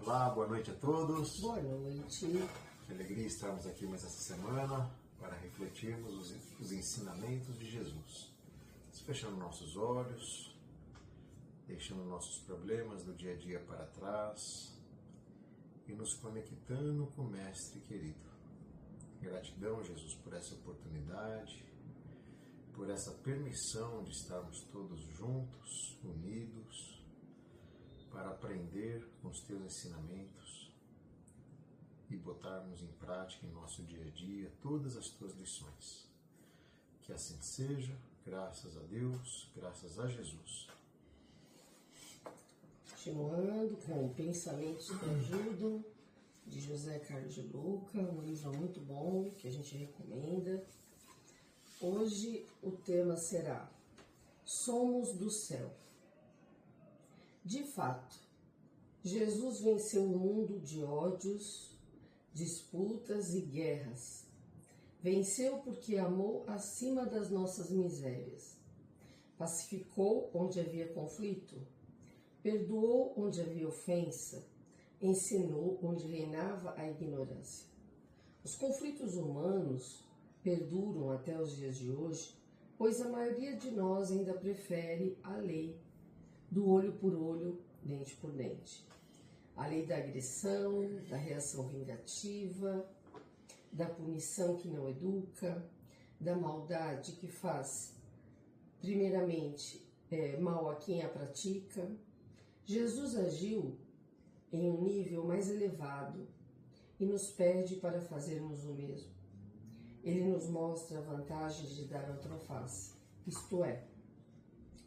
Olá, boa noite a todos. Boa noite. Que alegria estarmos aqui mais essa semana para refletirmos os ensinamentos de Jesus. Fechando nossos olhos, deixando nossos problemas do dia a dia para trás e nos conectando com o Mestre querido. Gratidão, Jesus, por essa oportunidade, por essa permissão de estarmos todos juntos, unidos, para aprender com os teus ensinamentos e botarmos em prática em nosso dia a dia todas as tuas lições. Que assim seja, graças a Deus, graças a Jesus. Continuando com Pensamentos que Ajudam, de José Carlos de Luca, um livro muito bom que a gente recomenda. Hoje o tema será Somos do Céu. De fato, Jesus venceu um mundo de ódios, disputas e guerras. Venceu porque amou acima das nossas misérias. Pacificou onde havia conflito. Perdoou onde havia ofensa. Ensinou onde reinava a ignorância. Os conflitos humanos perduram até os dias de hoje, pois a maioria de nós ainda prefere a lei do olho por olho, dente por dente. A lei da agressão, da reação vingativa, da punição que não educa, da maldade que faz, primeiramente, mal a quem a pratica. Jesus agiu em um nível mais elevado e nos pede para fazermos o mesmo. Ele nos mostra a vantagem de dar outra face, isto é,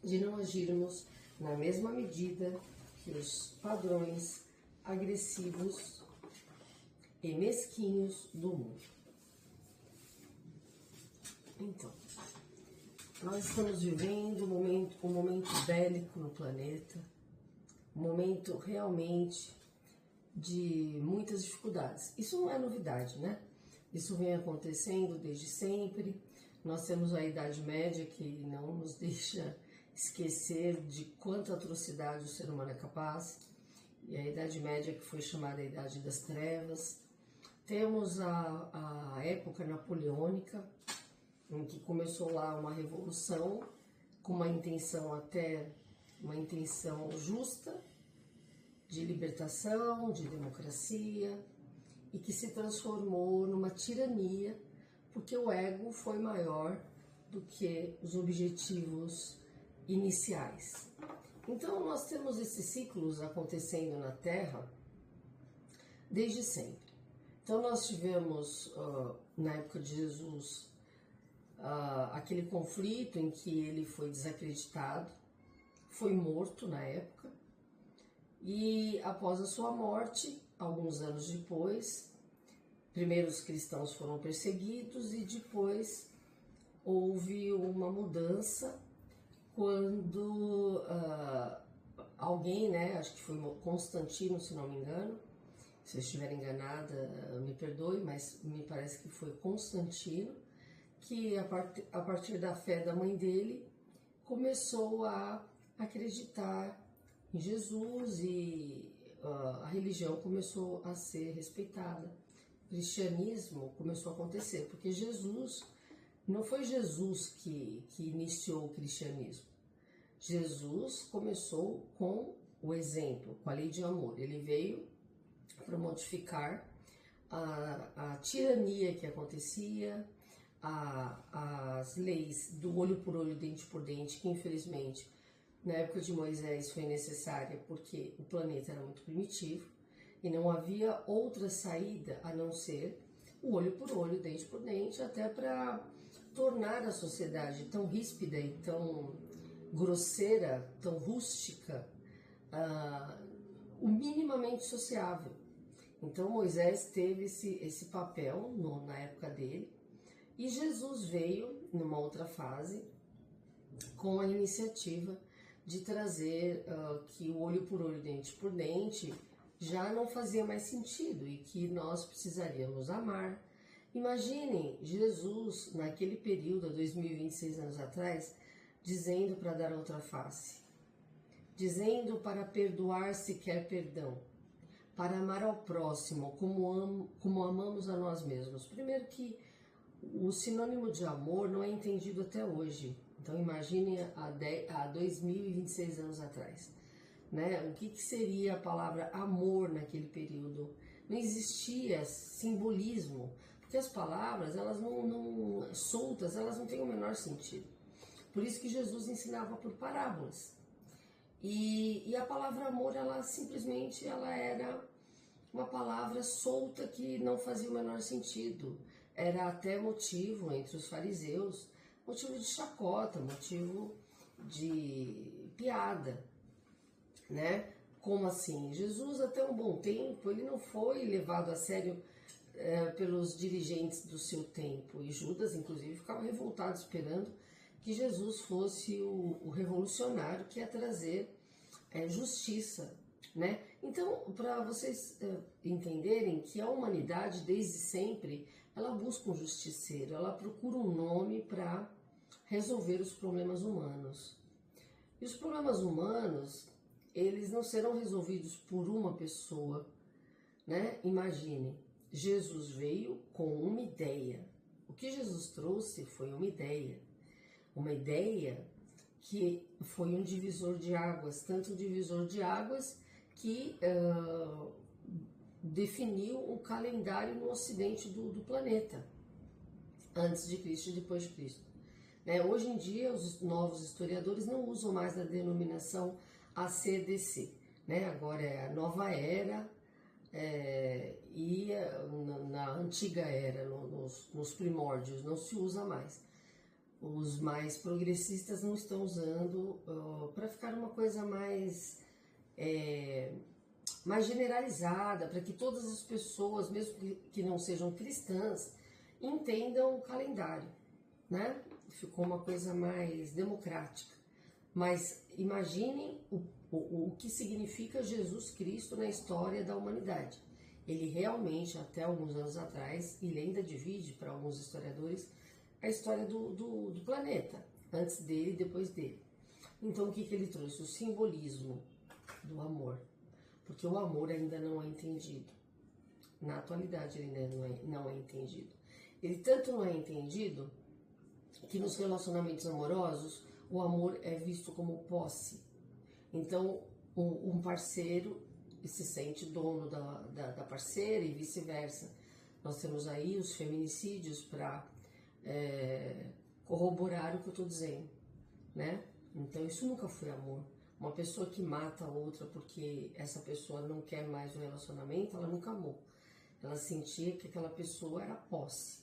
de não agirmos na mesma medida que os padrões agressivos e mesquinhos do mundo. Então, nós estamos vivendo um momento bélico no planeta, um momento realmente de muitas dificuldades. Isso não é novidade, né? Isso vem acontecendo desde sempre. Nós temos a Idade Média que não nos deixa esquecer de quanta atrocidade o ser humano é capaz, e a Idade Média que foi chamada a Idade das Trevas. Temos a época napoleônica, em que começou lá uma revolução com uma intenção justa, de libertação, de democracia, e que se transformou numa tirania, porque o ego foi maior do que os objetivos iniciais. Então nós temos esses ciclos acontecendo na Terra desde sempre. Então nós tivemos, na época de Jesus, aquele conflito em que ele foi desacreditado, foi morto na época, e após a sua morte, alguns anos depois, primeiro os cristãos foram perseguidos e depois houve uma mudança quando alguém, acho que foi Constantino, se não me engano, se eu estiver enganada, me perdoe, mas me parece que foi Constantino, que a partir da fé da mãe dele, começou a acreditar em Jesus e a religião começou a ser respeitada. O cristianismo começou a acontecer, porque não foi Jesus que iniciou o cristianismo. Jesus começou com o exemplo, com a lei de amor. Ele veio para modificar a tirania que acontecia, as leis do olho por olho, dente por dente, que infelizmente na época de Moisés foi necessária porque o planeta era muito primitivo e não havia outra saída a não ser o olho por olho, dente por dente, até para tornar a sociedade tão ríspida e tão grosseira, tão rústica, o minimamente sociável. Então Moisés teve esse papel na época dele, e Jesus veio numa outra fase com a iniciativa de trazer que o olho por olho, dente por dente já não fazia mais sentido e que nós precisaríamos amar. Imaginem Jesus naquele período, há 2026 anos atrás, dizendo para dar outra face, dizendo para perdoar se quer perdão, para amar ao próximo como amamos a nós mesmos. Primeiro que o sinônimo de amor não é entendido até hoje. Então imagine há 2026 anos atrás, né? O que seria a palavra amor naquele período? Não existia simbolismo, porque as palavras, elas não soltas, elas não têm o menor sentido. Por isso que Jesus ensinava por parábolas. E a palavra amor, ela simplesmente era uma palavra solta que não fazia o menor sentido. Era até motivo entre os fariseus, motivo de chacota, motivo de piada, né? Como assim? Jesus, até um bom tempo, ele não foi levado a sério pelos dirigentes do seu tempo. E Judas, inclusive, ficava revoltado esperando que Jesus fosse o revolucionário que ia trazer justiça, né? Então, para vocês entenderem que a humanidade, desde sempre, ela busca um justiceiro, ela procura um nome para resolver os problemas humanos. E os problemas humanos, eles não serão resolvidos por uma pessoa, né? Imagine, Jesus veio com uma ideia. O que Jesus trouxe foi uma ideia que foi um divisor de águas, tanto um divisor de águas que definiu um calendário no ocidente do planeta, antes de Cristo e depois de Cristo. Hoje em dia, os novos historiadores não usam mais a denominação ACDC, agora é a nova era, e na antiga era, nos primórdios, não se usa mais. Os mais progressistas não estão usando para ficar uma coisa mais generalizada, para que todas as pessoas, mesmo que não sejam cristãs, entendam o calendário, né? Ficou uma coisa mais democrática. Mas imaginem o que significa Jesus Cristo na história da humanidade. Ele realmente, até alguns anos atrás, ele ainda divide para alguns historiadores a história do planeta, antes dele e depois dele. Então o que ele trouxe? O simbolismo do amor, porque o amor ainda não é entendido. Na atualidade ele ainda não é entendido. Ele tanto não é entendido que nos relacionamentos amorosos o amor é visto como posse. Então um parceiro se sente dono da parceira e vice-versa. Nós temos aí os feminicídios para corroborar o que eu estou dizendo, né? Então isso nunca foi amor. Uma pessoa que mata a outra porque essa pessoa não quer mais o relacionamento, ela nunca amou. Ela sentia que aquela pessoa era posse.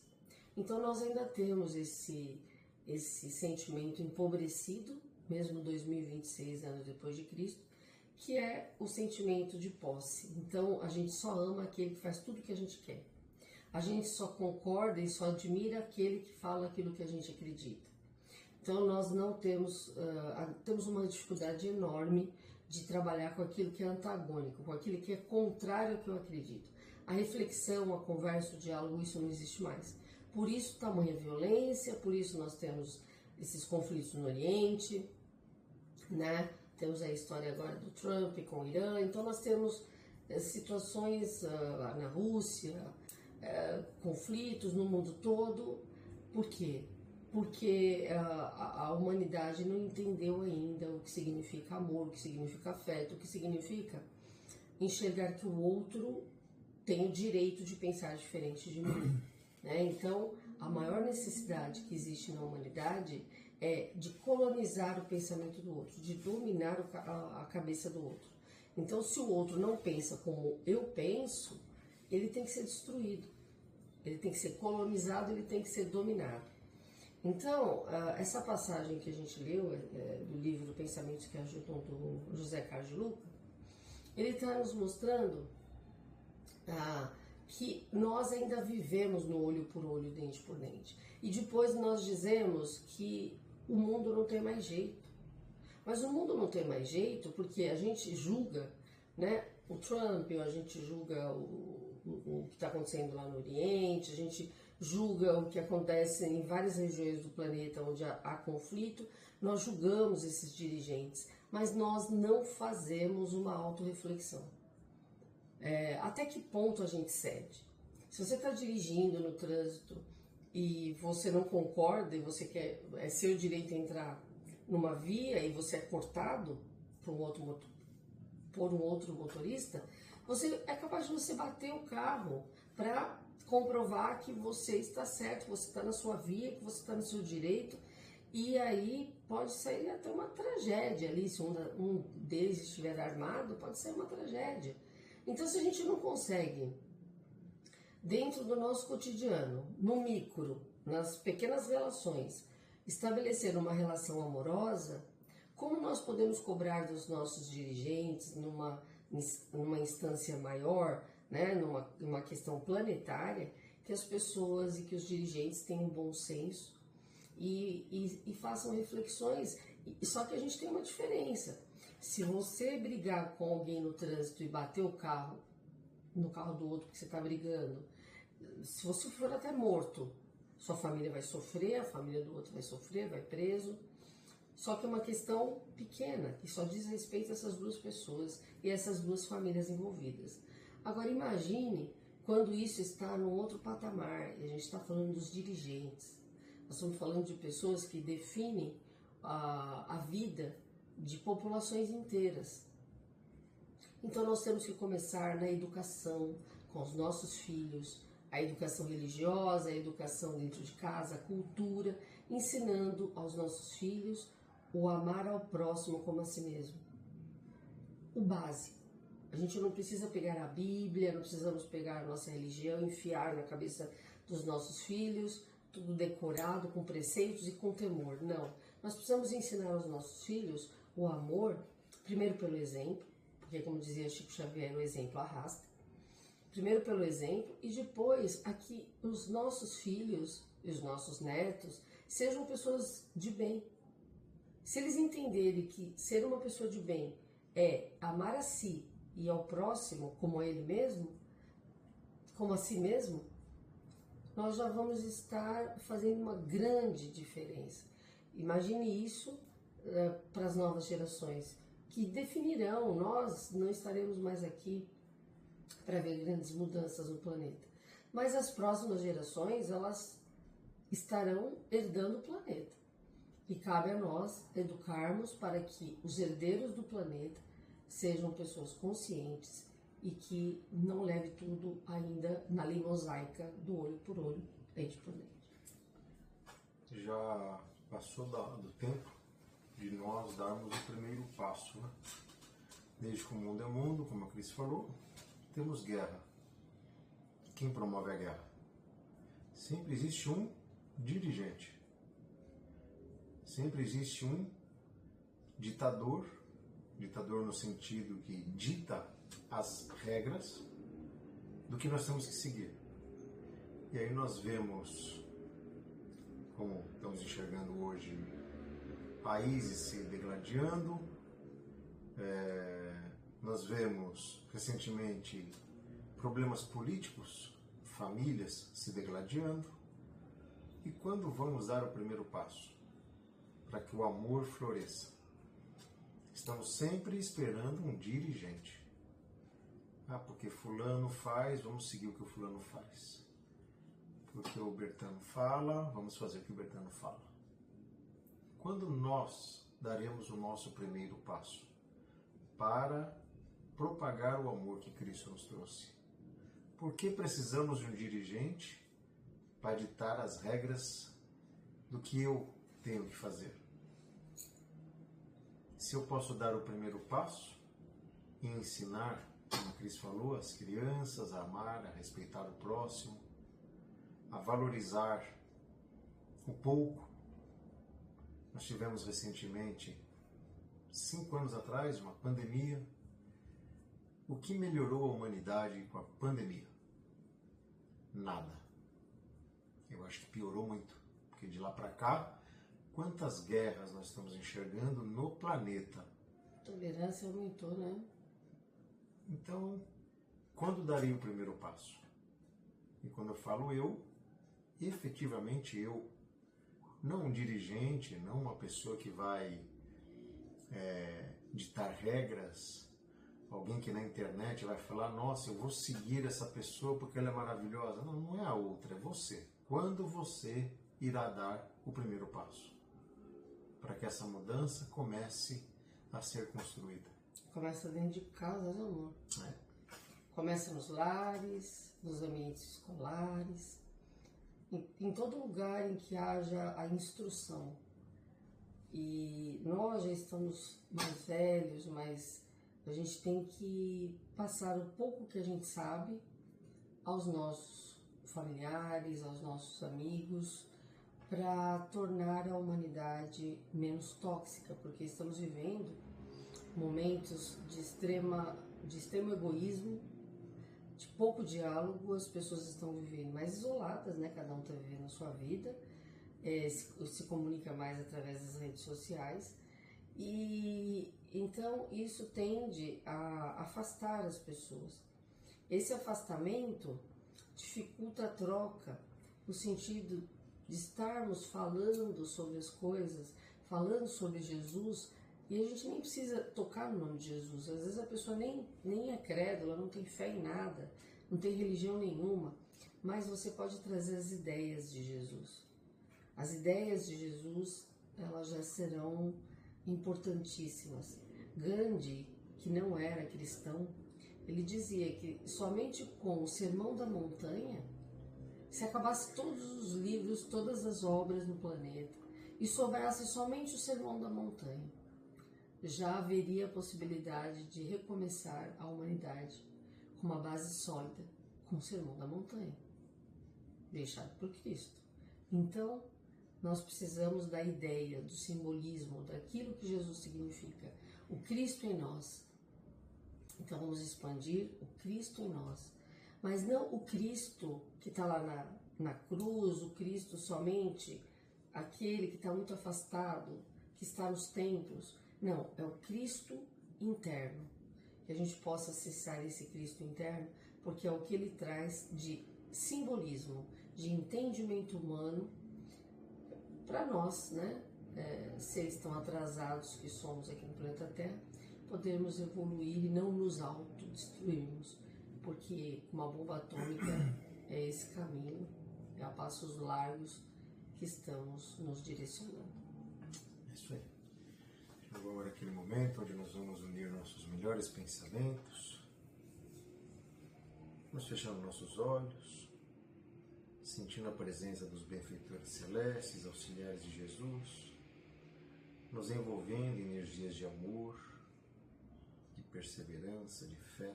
Então nós ainda temos esse sentimento empobrecido, mesmo 2026 anos depois de Cristo, que é o sentimento de posse. Então a gente só ama aquele que faz tudo o que a gente quer. A gente só concorda e só admira aquele que fala aquilo que a gente acredita. Então nós não temos uma dificuldade enorme de trabalhar com aquilo que é antagônico, com aquilo que é contrário ao que eu acredito. A reflexão, a conversa, o diálogo, isso não existe mais. Por isso tamanha violência, por isso nós temos esses conflitos no Oriente, né? Temos a história agora do Trump com o Irã, então nós temos situações na Rússia, conflitos no mundo todo. Por quê? Porque a humanidade não entendeu ainda o que significa amor, o que significa afeto, o que significa enxergar que o outro tem o direito de pensar diferente de mim, né? Então, a maior necessidade que existe na humanidade é de colonizar o pensamento do outro, de dominar a cabeça do outro. Então, se o outro não pensa como eu penso, ele tem que ser destruído, ele tem que ser colonizado, ele tem que ser dominado. Então, essa passagem que a gente leu do livro Pensamentos que Ajudam, do José Carlos de Luca, ele está nos mostrando que nós ainda vivemos no olho por olho, dente por dente. E depois nós dizemos que o mundo não tem mais jeito. Mas o mundo não tem mais jeito porque a gente julga, né, o Trump, a gente julga o que está acontecendo lá no Oriente, a gente julga o que acontece em várias regiões do planeta onde há conflito, nós julgamos esses dirigentes, mas nós não fazemos uma autorreflexão. até que ponto a gente cede. Se você está dirigindo no trânsito e você não concorda e você quer, é seu direito entrar numa via e você é cortado por um outro motorista, você é capaz de você bater o carro para comprovar que você está certo, que você está na sua via, que você está no seu direito, e aí pode sair até uma tragédia ali, se um deles estiver armado, pode ser uma tragédia. Então, se a gente não consegue, dentro do nosso cotidiano, no micro, nas pequenas relações, estabelecer uma relação amorosa, como nós podemos cobrar dos nossos dirigentes numa instância maior, né, numa questão planetária, que as pessoas e que os dirigentes tenham bom senso e façam reflexões. Só que a gente tem uma diferença. Se você brigar com alguém no trânsito e bater o carro no carro do outro que você está brigando, se você for até morto, sua família vai sofrer, a família do outro vai sofrer, vai preso. Só que é uma questão pequena, que só diz respeito a essas duas pessoas e essas duas famílias envolvidas. Agora imagine quando isso está num outro patamar, e a gente está falando dos dirigentes. Nós estamos falando de pessoas que definem a vida de populações inteiras. Então nós temos que começar na educação com os nossos filhos, a educação religiosa, a educação dentro de casa, a cultura, ensinando aos nossos filhos o amar ao próximo como a si mesmo. O básico. A gente não precisa pegar a Bíblia, não precisamos pegar a nossa religião, enfiar na cabeça dos nossos filhos, tudo decorado, com preceitos e com temor. Não. Nós precisamos ensinar aos nossos filhos o amor, primeiro pelo exemplo, porque como dizia Chico Xavier, o exemplo arrasta. Primeiro pelo exemplo e depois a que os nossos filhos e os nossos netos sejam pessoas de bem. Se eles entenderem que ser uma pessoa de bem é amar a si e ao próximo como a ele mesmo, como a si mesmo, nós já vamos estar fazendo uma grande diferença. Imagine isso para as novas gerações, que definirão, nós não estaremos mais aqui para ver grandes mudanças no planeta. Mas as próximas gerações, elas estarão herdando o planeta. E cabe a nós educarmos para que os herdeiros do planeta sejam pessoas conscientes e que não leve tudo ainda na lei mosaica do olho por olho, dente por dente. Já passou do tempo de nós darmos o primeiro passo, né? Desde que o mundo é mundo, como a Cris falou, temos guerra. Quem promove a guerra? Sempre existe um dirigente. Sempre existe um ditador no sentido que dita as regras do que nós temos que seguir. E aí nós vemos, como estamos enxergando hoje, países se degladiando, nós vemos recentemente problemas políticos, famílias se degladiando. E quando vamos dar o primeiro passo para que o amor floresça? Estamos sempre esperando um dirigente. Porque fulano faz, vamos seguir o que o fulano faz. Porque o Bertano fala, vamos fazer o que o Bertano fala. Quando nós daremos o nosso primeiro passo para propagar o amor que Cristo nos trouxe? Por que precisamos de um dirigente para ditar as regras do que eu tenho que fazer? Se eu posso dar o primeiro passo e ensinar, como a Cris falou, as crianças a amar, a respeitar o próximo, a valorizar o pouco. Nós tivemos recentemente, 5 anos atrás, uma pandemia. O que melhorou a humanidade com a pandemia? Nada. Eu acho que piorou muito, porque de lá para cá, quantas guerras nós estamos enxergando no planeta? A tolerância aumentou, né? Então, quando daria o primeiro passo? E quando eu falo eu, efetivamente eu, não um dirigente, não uma pessoa que vai ditar regras, Alguém que na internet vai falar, nossa, eu vou seguir essa pessoa porque ela é maravilhosa. Não, não é a outra, é você. Quando você irá dar o primeiro passo para que essa mudança comece a ser construída? Começa dentro de casa, né, amor? É. Começa nos lares, nos ambientes escolares, em todo lugar em que haja a instrução. E nós já estamos mais velhos, mas a gente tem que passar o pouco que a gente sabe aos nossos familiares, aos nossos amigos, para tornar a humanidade menos tóxica, porque estamos vivendo momentos de extremo egoísmo, de pouco diálogo. As pessoas estão vivendo mais isoladas, né? Cada um está vivendo a sua vida, se comunica mais através das redes sociais, e então isso tende a afastar as pessoas. Esse afastamento dificulta a troca, no sentido de estarmos falando sobre as coisas, falando sobre Jesus, e a gente nem precisa tocar no nome de Jesus. Às vezes a pessoa nem é crédula, não tem fé em nada, não tem religião nenhuma, mas você pode trazer as ideias de Jesus. As ideias de Jesus, elas já serão importantíssimas. Gandhi, que não era cristão, ele dizia que somente com o Sermão da Montanha, se acabasse todos os livros, todas as obras no planeta, e sobrasse somente o Sermão da Montanha, já haveria a possibilidade de recomeçar a humanidade com uma base sólida, com o Sermão da Montanha, deixado por Cristo. Então, nós precisamos da ideia, do simbolismo, daquilo que Jesus significa, o Cristo em nós. Então vamos expandir o Cristo em nós, mas não o Cristo que está lá na cruz, o Cristo somente aquele que está muito afastado, que está nos templos. Não, é o Cristo interno. Que a gente possa acessar esse Cristo interno, porque é o que ele traz de simbolismo, de entendimento humano para nós, né? Seres tão atrasados que somos aqui no planeta Terra, podermos evoluir e não nos autodestruirmos, porque uma bomba atômica é esse caminho, é a passos largos que estamos nos direcionando. É isso aí. Chegou agora aquele momento onde nós vamos unir nossos melhores pensamentos, nos fechando nossos olhos, sentindo a presença dos benfeitores celestes, auxiliares de Jesus, nos envolvendo em energias de amor, de perseverança, de fé.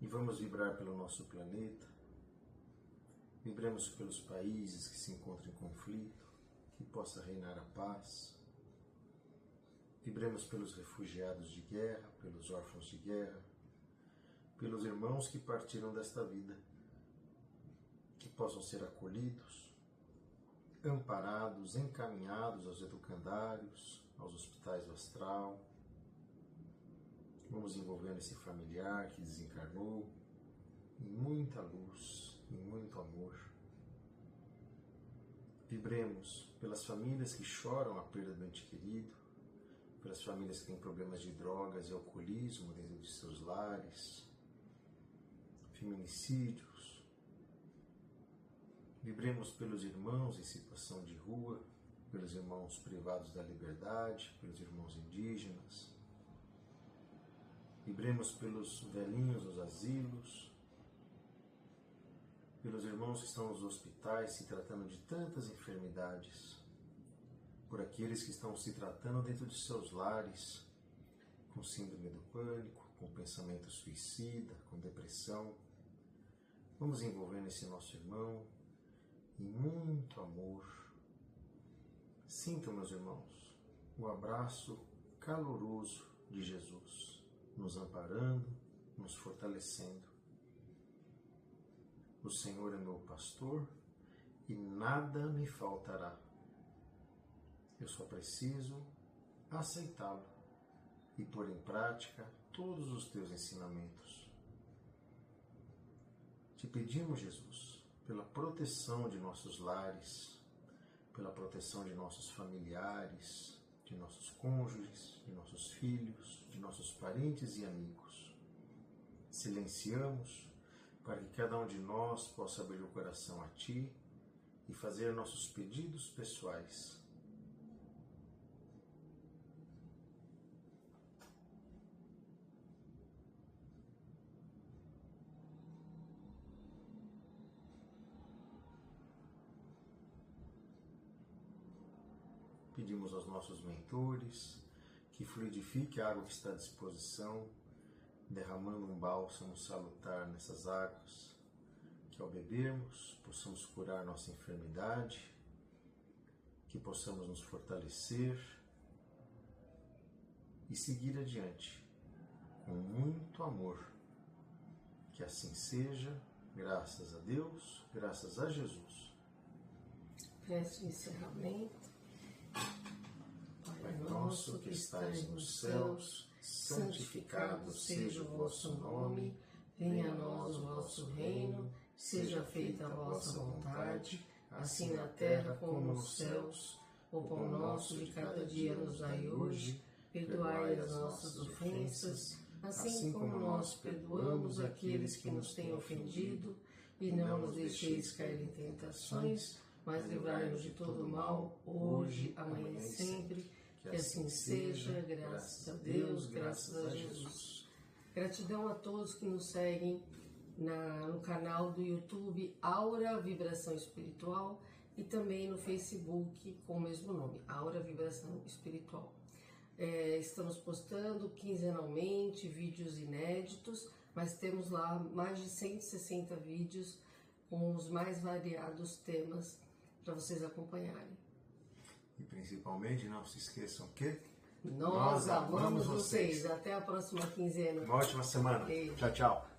E vamos vibrar pelo nosso planeta, vibremos pelos países que se encontram em conflito, que possa reinar a paz. Vibremos pelos refugiados de guerra, pelos órfãos de guerra, pelos irmãos que partiram desta vida, que possam ser acolhidos, amparados, encaminhados aos educandários, aos hospitais do astral. Vamos envolvendo esse familiar que desencarnou em muita luz, em muito amor. Vibremos pelas famílias que choram a perda do ente querido, pelas famílias que têm problemas de drogas e alcoolismo dentro de seus lares, feminicídios. Vibremos pelos irmãos em situação de rua, pelos irmãos privados da liberdade, pelos irmãos indígenas. Vibremos pelos velhinhos nos asilos, pelos irmãos que estão nos hospitais se tratando de tantas enfermidades, por aqueles que estão se tratando dentro de seus lares, com síndrome do pânico, com pensamento suicida, com depressão. Vamos envolvendo esse nosso irmão em muito amor. Sintam, meus irmãos, o abraço caloroso de Jesus, nos amparando, nos fortalecendo. O Senhor é meu pastor e nada me faltará. Eu só preciso aceitá-lo e pôr em prática todos os teus ensinamentos. Te pedimos, Jesus, pela proteção de nossos lares, pela proteção de nossos familiares, de nossos cônjuges, de nossos filhos, de nossos parentes e amigos. Silenciamos para que cada um de nós possa abrir o coração a Ti e fazer nossos pedidos pessoais. Pedimos aos nossos mentores que fluidifique a água que está à disposição, derramando um bálsamo salutar nessas águas, que ao bebermos possamos curar nossa enfermidade, que possamos nos fortalecer e seguir adiante com muito amor. Que assim seja, graças a Deus, graças a Jesus. Peço encerramento. Pai nosso que estais nos céus, santificado seja o vosso nome, venha a nós o vosso reino, seja feita a vossa vontade, assim na terra como nos céus. O pão nosso de cada dia nos dai hoje, perdoai as nossas ofensas, assim como nós perdoamos aqueles que nos têm ofendido, e não nos deixeis cair em tentações, mas livrai-nos de todo mal, hoje, amanhã e sempre. Que assim seja, graças a Deus, graças a Jesus. Gratidão a todos que nos seguem no canal do YouTube Aura Vibração Espiritual e também no Facebook com o mesmo nome, Aura Vibração Espiritual. Estamos postando quinzenalmente vídeos inéditos, mas temos lá mais de 160 vídeos com os mais variados temas para vocês acompanharem. E principalmente não se esqueçam que nós amamos vocês. Até a próxima quinzena. Uma ótima semana. Beijo. Tchau, tchau.